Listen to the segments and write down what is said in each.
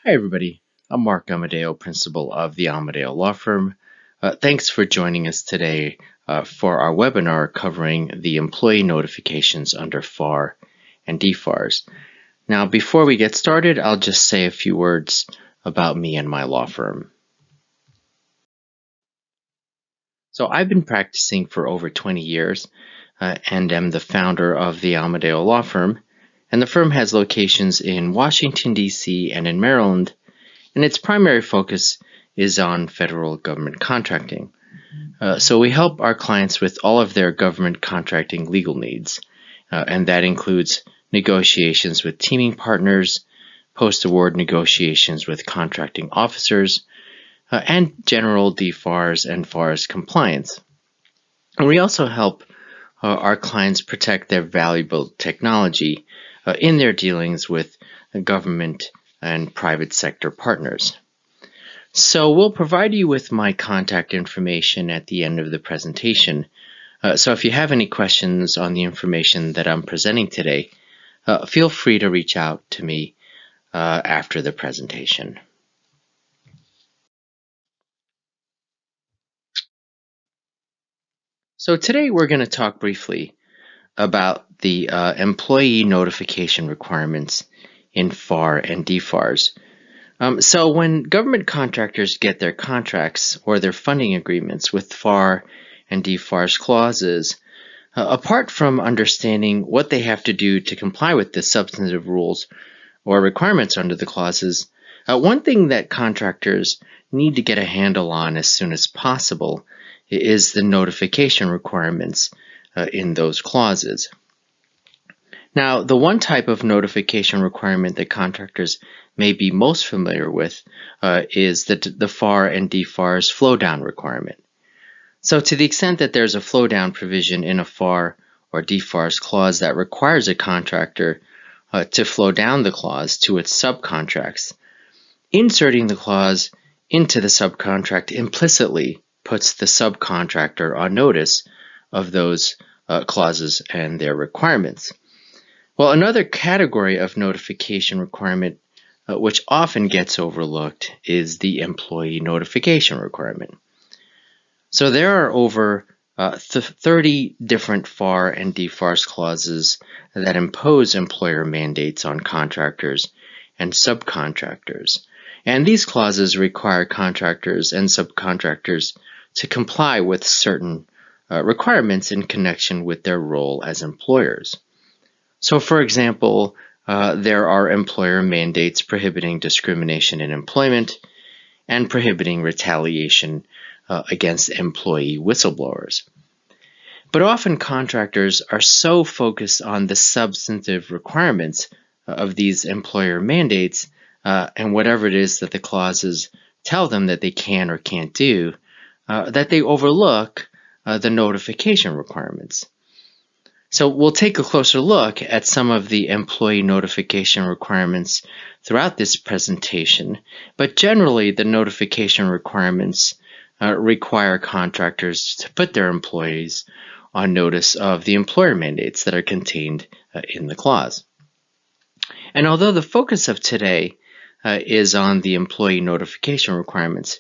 Hi, everybody. I'm Mark Amadeo, principal of the Amadeo Law Firm. Thanks for joining us today for our webinar covering the employee notifications under FAR and DFARS. Now, before we get started, I'll just say a few words about me and my law firm. So I've been practicing for over 20 years and am the founder of the Amadeo Law Firm. And the firm has locations in Washington, D.C. and in Maryland, and its primary focus is on federal government contracting. So we help our clients with all of their government contracting legal needs, and that includes negotiations with teaming partners, post-award negotiations with contracting officers, and general DFARS and FARS compliance. And we also help our clients protect their valuable technology in their dealings with government and private sector partners. So we'll provide you with my contact information at the end of the presentation. So if you have any questions on the information that I'm presenting today, feel free to reach out to me after the presentation. So today we're going to talk briefly about the employee notification requirements in FAR and DFARS. So when government contractors get their contracts or their funding agreements with FAR and DFARS clauses, apart from understanding what they have to do to comply with the substantive rules or requirements under the clauses, one thing that contractors need to get a handle on as soon as possible is the notification requirements in those clauses. Now, the one type of notification requirement that contractors may be most familiar with is the FAR and DFARS flow-down requirement. So to the extent that there's a flow-down provision in a FAR or DFARS clause that requires a contractor to flow down the clause to its subcontracts, inserting the clause into the subcontract implicitly puts the subcontractor on notice of those clauses and their requirements. Well, another category of notification requirement which often gets overlooked is the employee notification requirement. So there are over 30 different FAR and DFARS clauses that impose employer mandates on contractors and subcontractors. And these clauses require contractors and subcontractors to comply with certain requirements in connection with their role as employers. So, for example, there are employer mandates prohibiting discrimination in employment and prohibiting retaliation against employee whistleblowers. But often contractors are so focused on the substantive requirements of these employer mandates and whatever it is that the clauses tell them that they can or can't do, that they overlook the notification requirements. So we'll take a closer look at some of the employee notification requirements throughout this presentation, but generally the notification requirements require contractors to put their employees on notice of the employer mandates that are contained in the clause. And although the focus of today is on the employee notification requirements,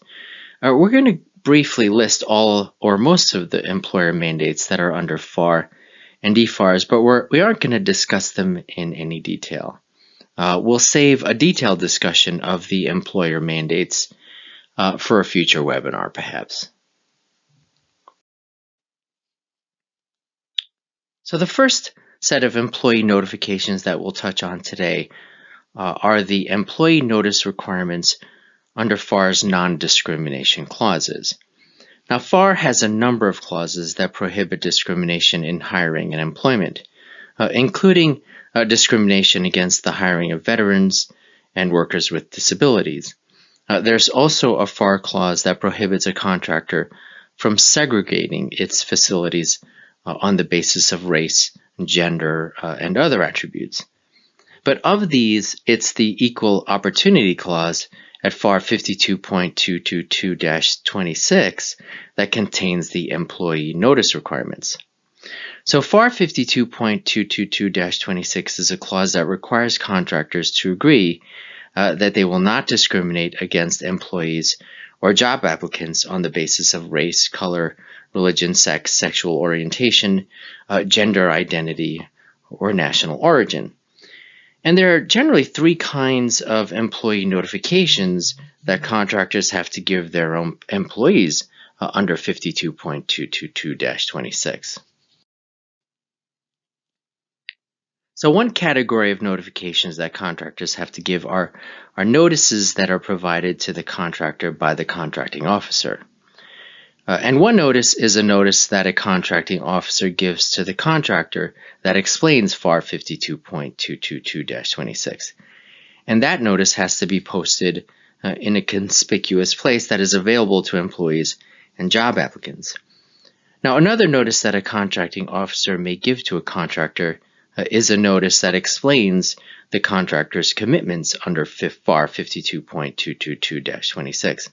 we're going to briefly list all or most of the employer mandates that are under FAR and DFARS, but we aren't going to discuss them in any detail. We'll save a detailed discussion of the employer mandates for a future webinar, perhaps. So the first set of employee notifications that we'll touch on today are the employee notice requirements under FAR's non-discrimination clauses. Now, FAR has a number of clauses that prohibit discrimination in hiring and employment, including discrimination against the hiring of veterans and workers with disabilities. There's also a FAR clause that prohibits a contractor from segregating its facilities on the basis of race, gender, and other attributes. But of these, it's the Equal Opportunity Clause at FAR 52.222-26 that contains the employee notice requirements. So FAR 52.222-26 is a clause that requires contractors to agree that they will not discriminate against employees or job applicants on the basis of race, color, religion, sex, sexual orientation, gender identity, or national origin. And there are generally three kinds of employee notifications that contractors have to give their own employees under 52.222-26. So one category of notifications that contractors have to give are notices that are provided to the contractor by the contracting officer. And one notice is a notice that a contracting officer gives to the contractor that explains FAR 52.222-26. And that notice has to be posted in a conspicuous place that is available to employees and job applicants. Now, another notice that a contracting officer may give to a contractor is a notice that explains the contractor's commitments under FAR 52.222-26.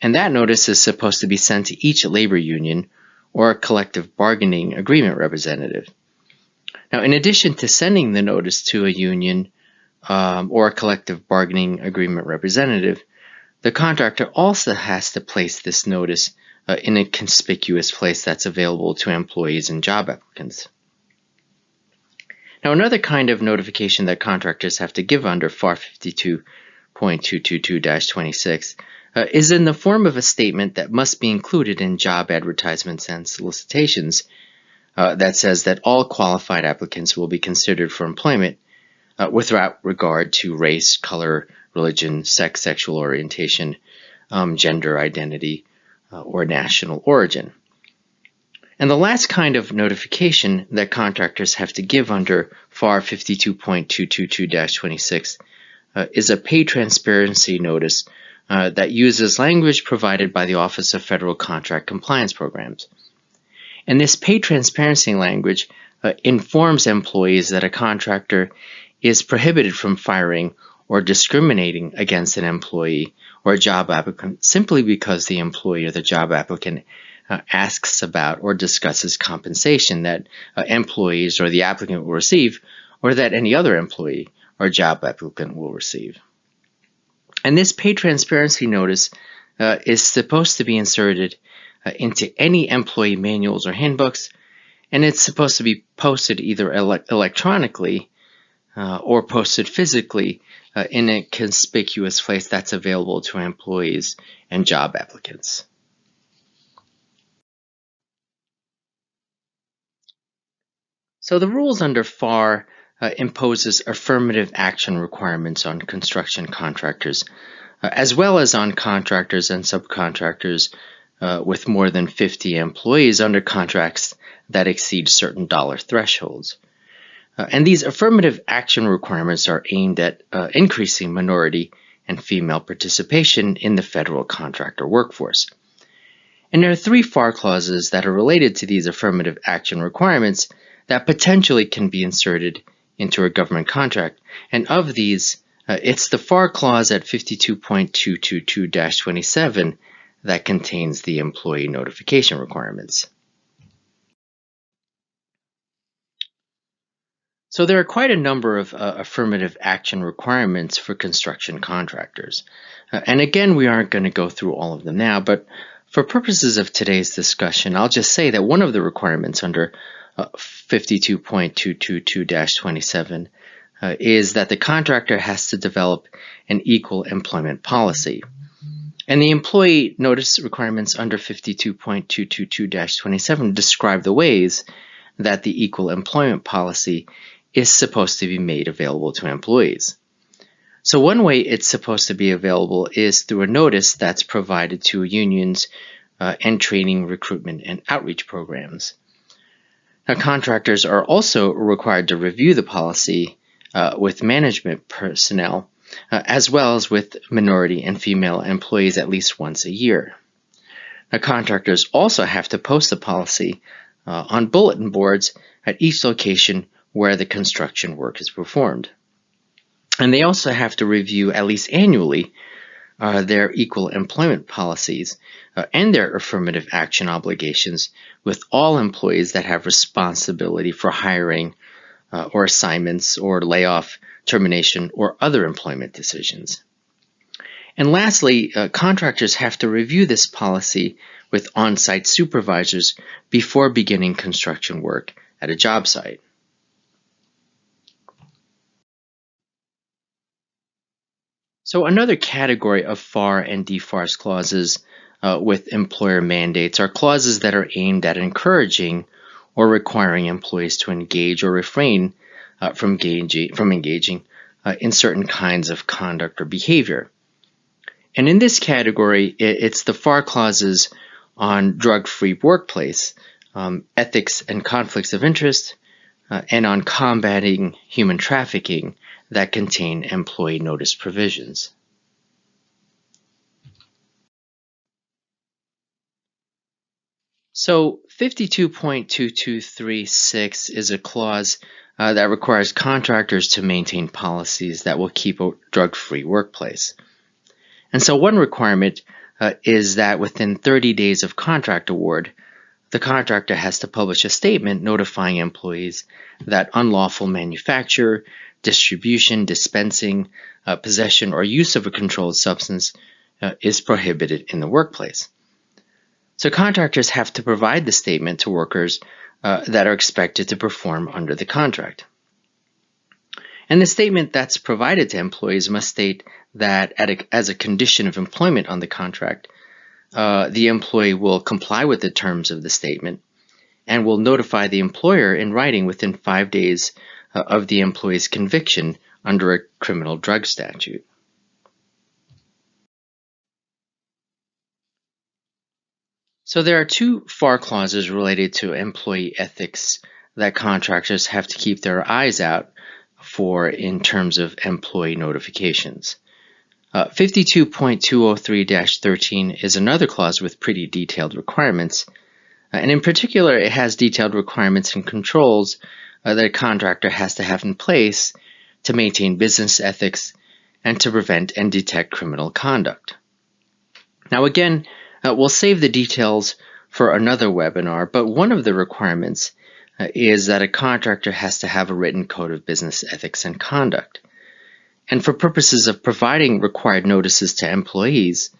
And that notice is supposed to be sent to each labor union or a collective bargaining agreement representative. Now, in addition to sending the notice to a union or a collective bargaining agreement representative, the contractor also has to place this notice in a conspicuous place that's available to employees and job applicants. Now, another kind of notification that contractors have to give under FAR 52.222-26 is in the form of a statement that must be included in job advertisements and solicitations that says that all qualified applicants will be considered for employment without regard to race, color, religion, sex, sexual orientation, gender identity, or national origin. And the last kind of notification that contractors have to give under FAR 52.222-26 is a pay transparency notice that uses language provided by the Office of Federal Contract Compliance Programs. And this pay transparency language informs employees that a contractor is prohibited from firing or discriminating against an employee or a job applicant simply because the employee or the job applicant asks about or discusses compensation that employees or the applicant will receive, or that any other employee or job applicant will receive. And this pay transparency notice is supposed to be inserted into any employee manuals or handbooks, and it's supposed to be posted either electronically or posted physically in a conspicuous place that's available to employees and job applicants. So the rules under FAR imposes affirmative action requirements on construction contractors, as well as on contractors and subcontractors with more than 50 employees under contracts that exceed certain dollar thresholds. And these affirmative action requirements are aimed at increasing minority and female participation in the federal contractor workforce. And there are three FAR clauses that are related to these affirmative action requirements that potentially can be inserted into a government contract. And of these, it's the FAR clause at 52.222-27 that contains the employee notification requirements. So there are quite a number of affirmative action requirements for construction contractors. And again, we aren't going to go through all of them now, but for purposes of today's discussion, I'll just say that one of the requirements under 52.222-27 is that the contractor has to develop an equal employment policy. And the employee notice requirements under 52.222-27 describe the ways that the equal employment policy is supposed to be made available to employees. So one way it's supposed to be available is through a notice that's provided to unions and training, recruitment, and outreach programs. Now, contractors are also required to review the policy with management personnel, as well as with minority and female employees at least once a year. Now, contractors also have to post the policy on bulletin boards at each location where the construction work is performed. And they also have to review at least annually their equal employment policies and their affirmative action obligations with all employees that have responsibility for hiring, or assignments or layoff, termination, or other employment decisions. And lastly, contractors have to review this policy with on-site supervisors before beginning construction work at a job site. So another category of FAR and DFARS clauses with employer mandates are clauses that are aimed at encouraging or requiring employees to engage or refrain from engaging in certain kinds of conduct or behavior. And in this category, it's the FAR clauses on drug-free workplace, ethics and conflicts of interest, and on combating human trafficking that contain employee notice provisions. So 52.2236 is a clause that requires contractors to maintain policies that will keep a drug-free workplace. And so one requirement is that within 30 days of contract award, the contractor has to publish a statement notifying employees that unlawful manufacture, distribution, dispensing, possession, or use of a controlled substance is prohibited in the workplace. So contractors have to provide the statement to workers that are expected to perform under the contract. And the statement that's provided to employees must state that as a condition of employment on the contract, the employee will comply with the terms of the statement and will notify the employer in writing within 5 days of the employee's conviction under a criminal drug statute. So there are two FAR clauses related to employee ethics that contractors have to keep their eyes out for in terms of employee notifications. 52.203-13 is another clause with pretty detailed requirements, and in particular it has detailed requirements and controls that a contractor has to have in place to maintain business ethics and to prevent and detect criminal conduct. Now again, we'll save the details for another webinar, but one of the requirements is that a contractor has to have a written code of business ethics and conduct. And for purposes of providing required notices to employees,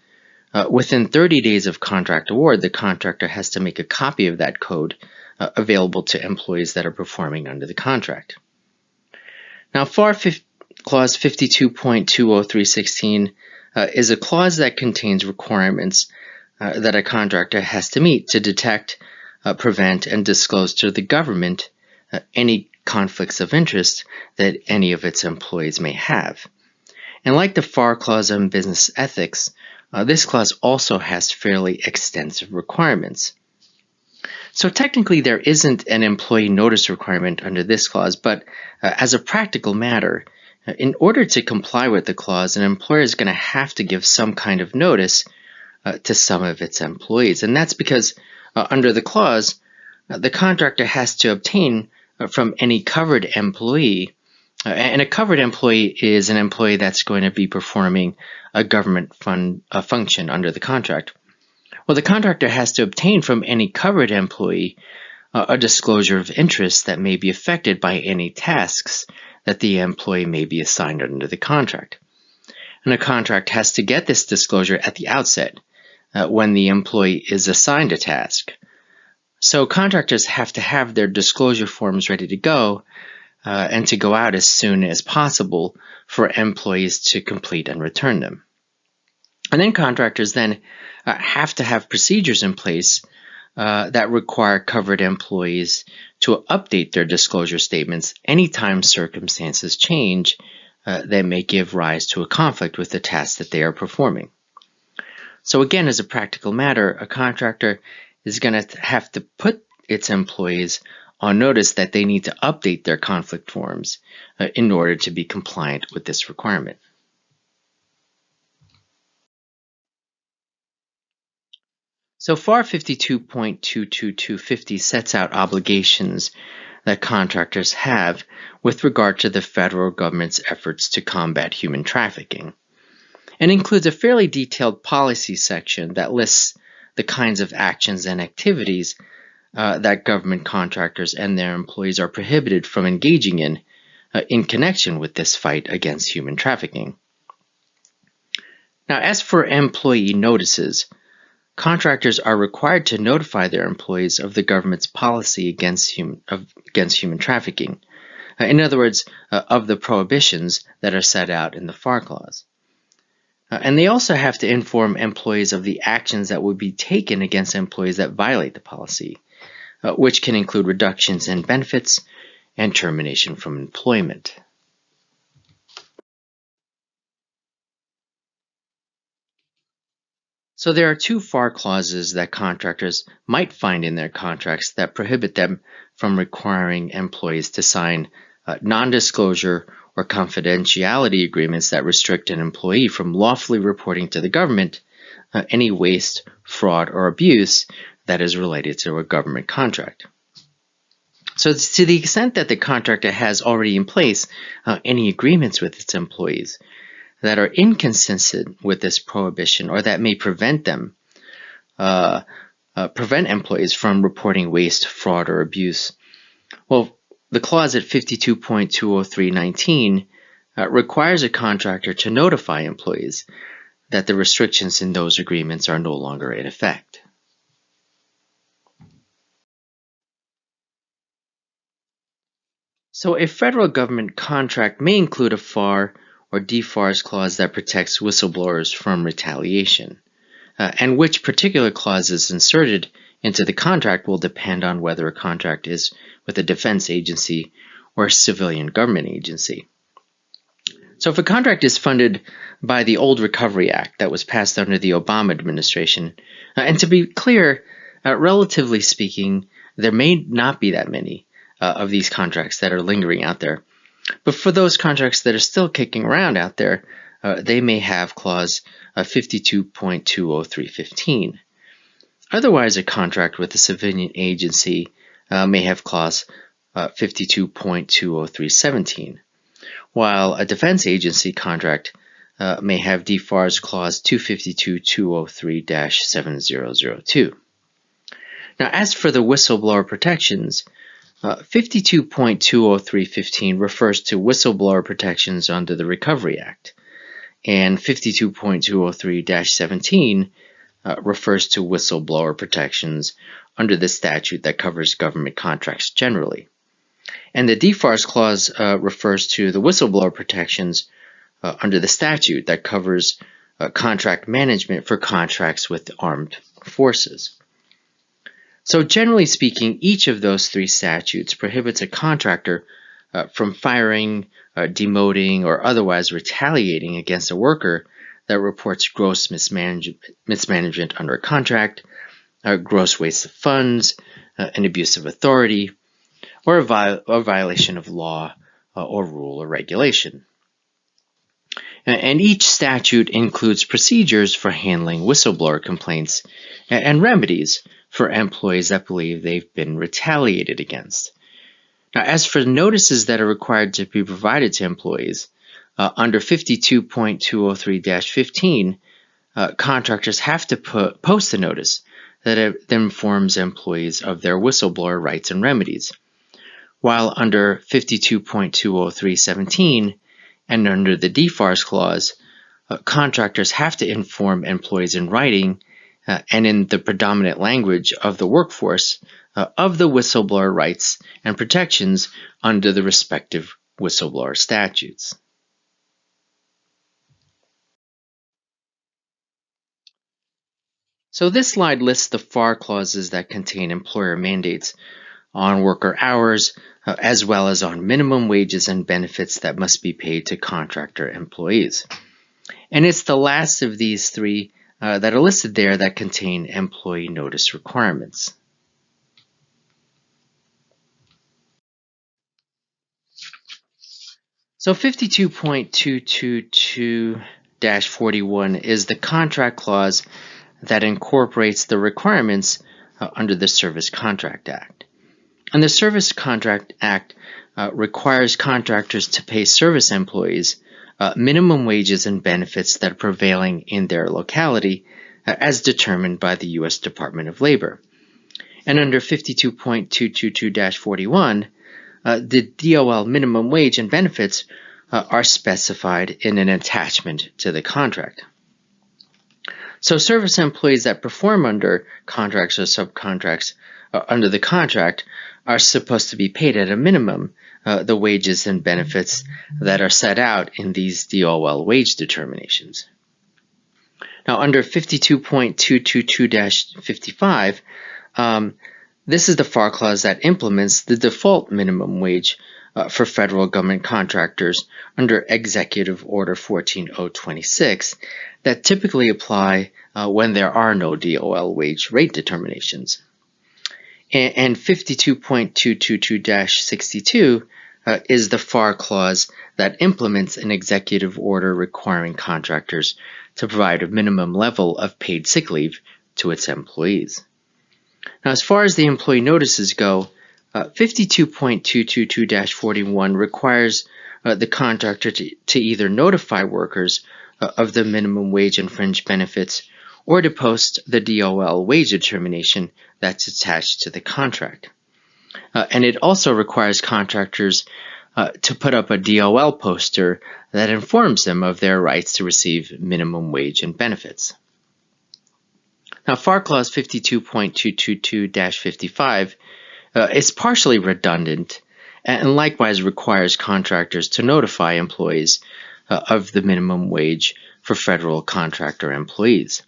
within 30 days of contract award, the contractor has to make a copy of that code available to employees that are performing under the contract. Now, FAR Clause 52.20316 is a clause that contains requirements that a contractor has to meet to detect, prevent, and disclose to the government any conflicts of interest that any of its employees may have. And like the FAR clause on business ethics, this clause also has fairly extensive requirements. So technically there isn't an employee notice requirement under this clause, but as a practical matter, in order to comply with the clause, an employer is going to have to give some kind of notice to some of its employees. And that's because under the clause, the contractor has to obtain from any covered employee, and a covered employee is an employee that's going to be performing a government function under the contract. Well, the contractor has to obtain from any covered employee a disclosure of interest that may be affected by any tasks that the employee may be assigned under the contract. And a contract has to get this disclosure at the outset when the employee is assigned a task. So contractors have to have their disclosure forms ready to go and to go out as soon as possible for employees to complete and return them. And then contractors then have to have procedures in place that require covered employees to update their disclosure statements anytime circumstances change that may give rise to a conflict with the task that they are performing. So again, as a practical matter, a contractor is going to have to put its employees on notice that they need to update their conflict forms in order to be compliant with this requirement. So FAR 52.22250 sets out obligations that contractors have with regard to the federal government's efforts to combat human trafficking, and includes a fairly detailed policy section that lists the kinds of actions and activities that government contractors and their employees are prohibited from engaging in connection with this fight against human trafficking. Now, as for employee notices, contractors are required to notify their employees of the government's policy against human trafficking. In other words, of the prohibitions that are set out in the FAR clause. And they also have to inform employees of the actions that would be taken against employees that violate the policy, which can include reductions in benefits and termination from employment. So there are two FAR clauses that contractors might find in their contracts that prohibit them from requiring employees to sign non-disclosure or confidentiality agreements that restrict an employee from lawfully reporting to the government any waste, fraud, or abuse that is related to a government contract. So to the extent that the contractor has already in place any agreements with its employees that are inconsistent with this prohibition or that may prevent them, prevent employees from reporting waste, fraud, or abuse, well, the clause at 52.20319 requires a contractor to notify employees that the restrictions in those agreements are no longer in effect. So a federal government contract may include a FAR or DFARS clause that protects whistleblowers from retaliation, and which particular clause is inserted into the contract will depend on whether a contract is with a defense agency or a civilian government agency. So if a contract is funded by the old Recovery Act that was passed under the Obama administration, and to be clear, relatively speaking, there may not be that many of these contracts that are lingering out there. But for those contracts that are still kicking around out there, they may have clause 52.20315. Otherwise, a contract with a civilian agency may have clause 52.20317, while a defense agency contract may have DFARS clause 252.203-7002. Now, as for the whistleblower protections, 52.20315 refers to whistleblower protections under the Recovery Act, and 52.203-17 refers to whistleblower protections under the statute that covers government contracts generally. And the DFARS clause refers to the whistleblower protections under the statute that covers contract management for contracts with armed forces. So generally speaking, each of those three statutes prohibits a contractor from firing, demoting, or otherwise retaliating against a worker that reports gross mismanagement under a contract, gross waste of funds, an abuse of authority, or a violation of law or rule or regulation. And each statute includes procedures for handling whistleblower complaints and remedies for employees that believe they've been retaliated against. Now, as for notices that are required to be provided to employees, under 52.203-15, contractors have to post a notice that informs employees of their whistleblower rights and remedies, while under 52.203-17 and under the DFARS clause, contractors have to inform employees in writing and in the predominant language of the workforce of the whistleblower rights and protections under the respective whistleblower statutes. So this slide lists the FAR clauses that contain employer mandates on worker hours, as well as on minimum wages and benefits that must be paid to contractor employees. And it's the last of these three that are listed there that contain employee notice requirements. So 52.222-41 is the contract clause that incorporates the requirements under the Service Contract Act. And the Service Contract Act requires contractors to pay service employees minimum wages and benefits that are prevailing in their locality as determined by the U.S. Department of Labor. And under 52.222-41, the DOL minimum wage and benefits are specified in an attachment to the contract. So service employees that perform under contracts or subcontracts under the contract are supposed to be paid at a minimum the wages and benefits that are set out in these DOL wage determinations. Now, under 52.222-55, this is the FAR clause that implements the default minimum wage for federal government contractors under Executive Order 14026 that typically apply when there are no DOL wage rate determinations. And 52.222-62 is the FAR clause that implements an executive order requiring contractors to provide a minimum level of paid sick leave to its employees. Now, as far as the employee notices go, 52.222-41 requires the contractor to either notify workers of the minimum wage and fringe benefits or to post the DOL wage determination that's attached to the contract. And it also requires contractors to put up a DOL poster that informs them of their rights to receive minimum wage and benefits. Now, FAR Clause 52.222-55 is partially redundant and likewise requires contractors to notify employees of the minimum wage for federal contractor employees.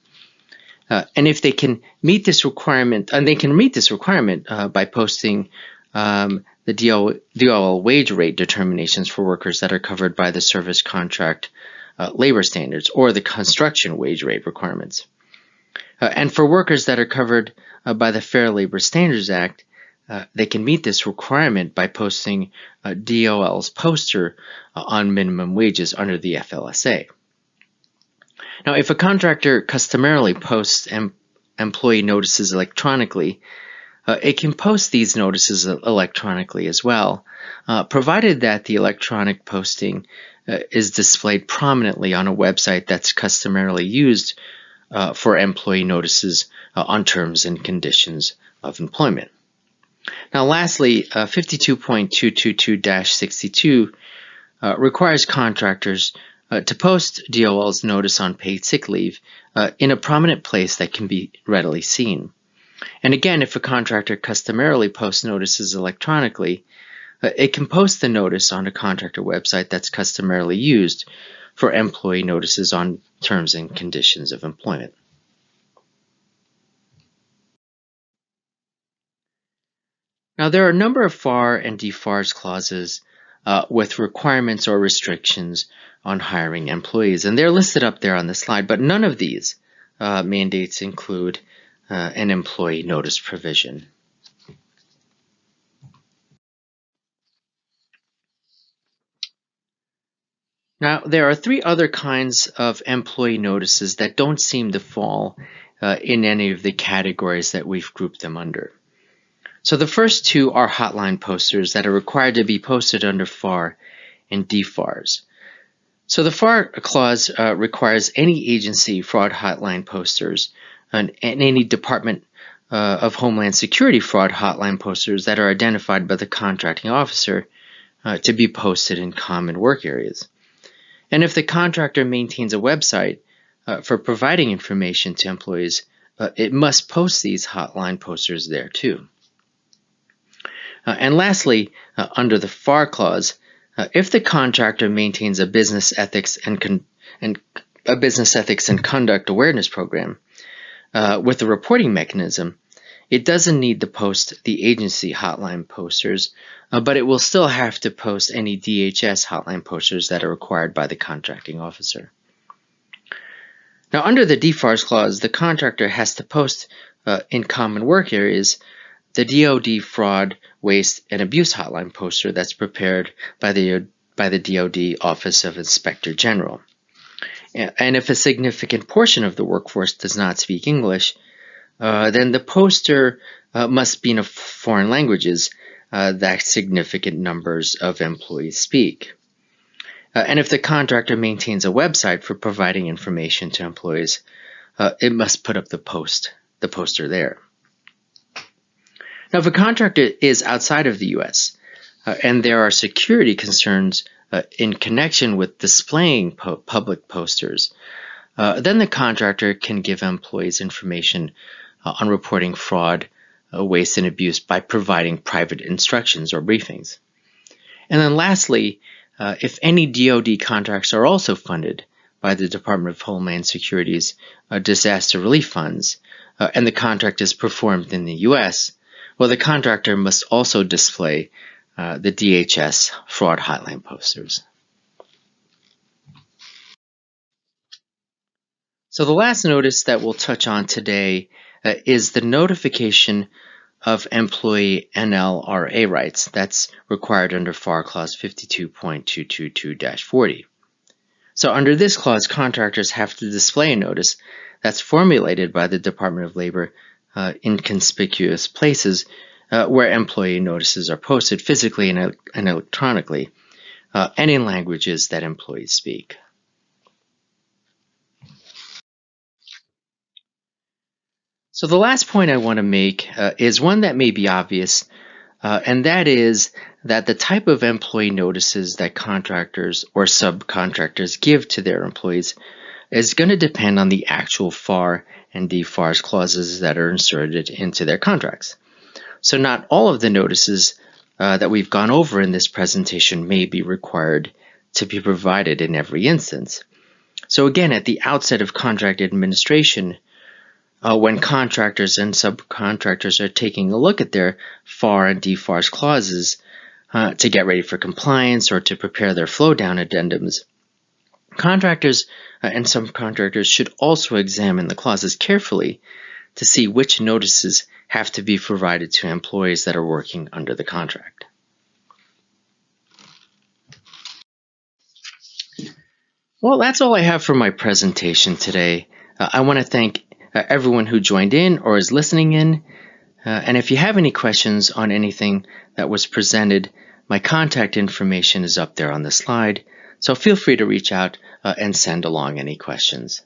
And if they can meet this requirement, and they can meet this requirement by posting the DOL wage rate determinations for workers that are covered by the service contract labor standards or the construction wage rate requirements. And for workers that are covered by the Fair Labor Standards Act, they can meet this requirement by posting DOL's poster on minimum wages under the FLSA. Now, if a contractor customarily posts employee notices electronically, it can post these notices electronically as well, provided that the electronic posting is displayed prominently on a website that's customarily used for employee notices on terms and conditions of employment. Now, lastly, 52.222-62 requires contractors to post DOL's notice on paid sick leave in a prominent place that can be readily seen. And again, if a contractor customarily posts notices electronically, it can post the notice on a contractor website that's customarily used for employee notices on terms and conditions of employment. Now, there are a number of FAR and DFARS clauses with requirements or restrictions on hiring employees, and they're listed up there on the slide, but none of these mandates include an employee notice provision. Now, there are three other kinds of employee notices that don't seem to fall in any of the categories that we've grouped them under. So the first two are hotline posters that are required to be posted under FAR and DFARS. So the FAR clause requires any agency fraud hotline posters and any Department of Homeland Security fraud hotline posters that are identified by the contracting officer to be posted in common work areas. And if the contractor maintains a website for providing information to employees, it must post these hotline posters there too. And lastly, under the FAR clause, if the contractor maintains a business ethics and conduct awareness program with a reporting mechanism, it doesn't need to post the agency hotline posters, but it will still have to post any DHS hotline posters that are required by the contracting officer. Now, under the DFARS clause, the contractor has to post in common work areas the DoD fraud, waste, and abuse hotline poster that's prepared by the DoD Office of Inspector General. And if a significant portion of the workforce does not speak English, then the poster must be in foreign languages that significant numbers of employees speak. And if the contractor maintains a website for providing information to employees, it must put up the poster there. Now, if a contractor is outside of the U.S. And there are security concerns in connection with displaying public posters, then the contractor can give employees information on reporting fraud, waste, and abuse by providing private instructions or briefings. And then lastly, if any DoD contracts are also funded by the Department of Homeland Security's disaster relief funds, and the contract is performed in the U.S., well, the contractor must also display the DHS fraud hotline posters. So the last notice that we'll touch on today is the notification of employee NLRA rights that's required under FAR Clause 52.222-40. So under this clause, contractors have to display a notice that's formulated by the Department of Labor in conspicuous places where employee notices are posted physically and electronically, and in languages that employees speak. So the last point I want to make is one that may be obvious, and that is that the type of employee notices that contractors or subcontractors give to their employees is going to depend on the actual FAR and DFARS clauses that are inserted into their contracts. So not all of the notices that we've gone over in this presentation may be required to be provided in every instance. So again, at the outset of contract administration, when contractors and subcontractors are taking a look at their FAR and DFARS clauses to get ready for compliance or to prepare their flow-down addendums, contractors and subcontractors should also examine the clauses carefully to see which notices have to be provided to employees that are working under the contract. Well, that's all I have for my presentation today. I want to thank everyone who joined in or is listening in. And if you have any questions on anything that was presented, my contact information is up there on the slide. So feel free to reach out and send along any questions.